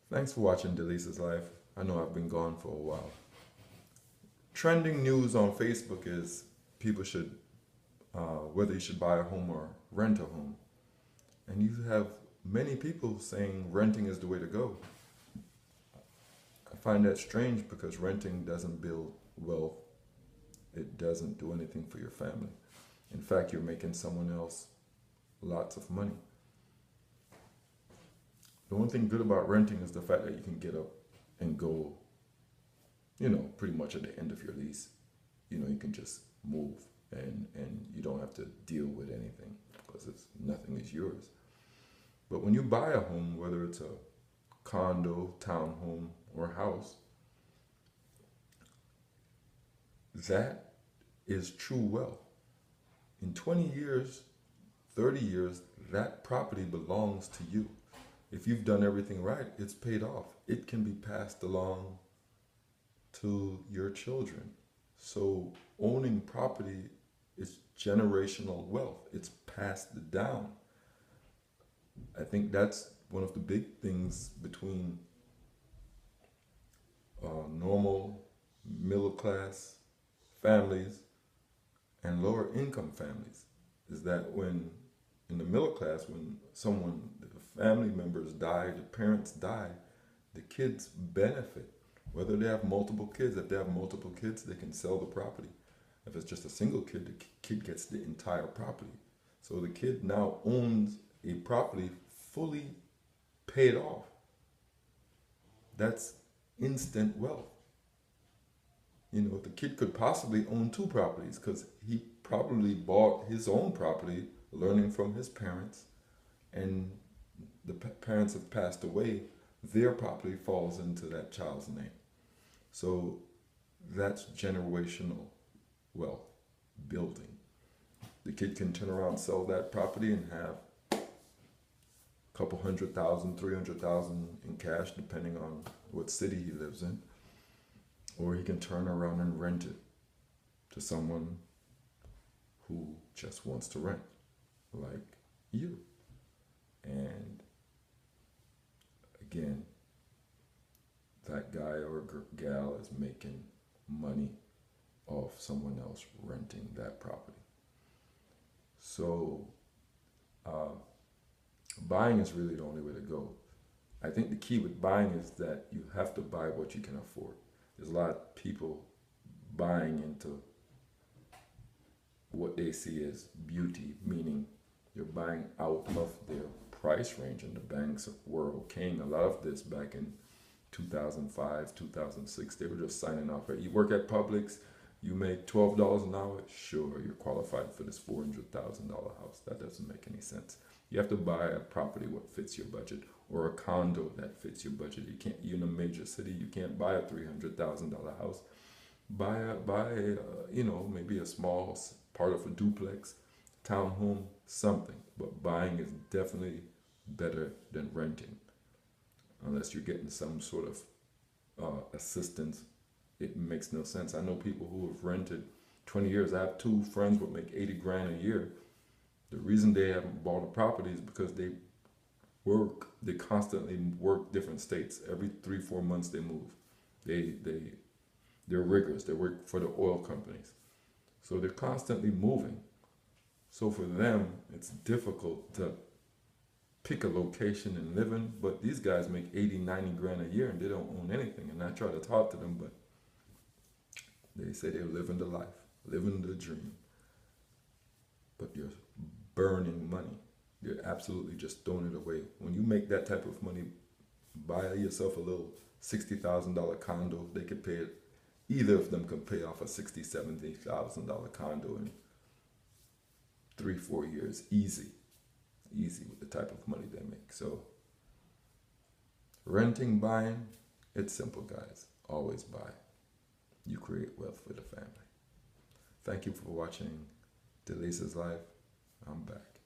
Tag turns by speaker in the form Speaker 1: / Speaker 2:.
Speaker 1: Thanks for watching Delisa's Life. I know I've been gone for a while. Trending news on Facebook is people should, whether you should buy a home or rent a home. And you have many people saying renting is the way to go. I find that strange because renting doesn't build wealth, it doesn't do anything for your family. In fact, you're making someone else lots of money. The only thing good about renting is the fact that you can get up and go, pretty much at the end of your lease. You can just move and you don't have to deal with anything because nothing is yours. But when you buy a home, whether it's a condo, townhome, or house, that is true wealth. In 20 years, 30 years, that property belongs to you. If you've done everything right, it's paid off. It can be passed along to your children. So owning property is generational wealth. It's passed down. I think that's one of the big things between normal middle class families and lower income families is that when in the middle class, when the family members die, the parents die, the kids benefit. Whether they have multiple kids, if they have multiple kids, they can sell the property. If it's just a single kid, the kid gets the entire property. So the kid now owns a property fully paid off. That's instant wealth. The kid could possibly own two properties because he probably bought his own property learning from his parents, and the parents have passed away, their property falls into that child's name. So that's generational wealth building. The kid can turn around, sell that property, and have a couple 100,000, 300,000 in cash, depending on what city he lives in. Or he can turn around and rent it to someone who just wants to rent, like you. And again, that guy or gal is making money off someone else renting that property. So buying is really the only way to go. I think the key with buying is that you have to buy what you can afford. There's a lot of people buying into what they see as beauty, meaning you're buying out of their price range, and the banks were okaying a lot of this back in 2005, 2006. They were just signing off. You work at Publix, you make $12 an hour, sure, you're qualified for this $400,000 house. That doesn't make any sense. You have to buy a property what fits your budget, or a condo that fits your budget. You're in a major city, you can't buy a $300,000 house. Buy maybe a small part of a duplex, townhome, something. But buying is definitely better than renting, unless you're getting some sort of assistance. It makes no sense. I know people who have rented 20 years. I have two friends who make 80 grand a year. The reason they haven't bought a property is because they constantly work different states. Every 3-4 months they move. They're riggers. They work for the oil companies. So they're constantly moving. So for them, it's difficult to pick a location and live in. But these guys make 80, 90 grand a year and they don't own anything. And I try to talk to them, but they say they're living the life, living the dream. But you're burning money. You're absolutely just throwing it away. When you make that type of money, buy yourself a little $60,000 condo. They could pay it. Either of them can pay off a $60,000, $70,000 condo in 3-4 years, easy with the type of money they make. So renting, buying, it's simple, guys. Always buy. You create wealth for the family. Thank you for watching Delisa's Life. I'm back.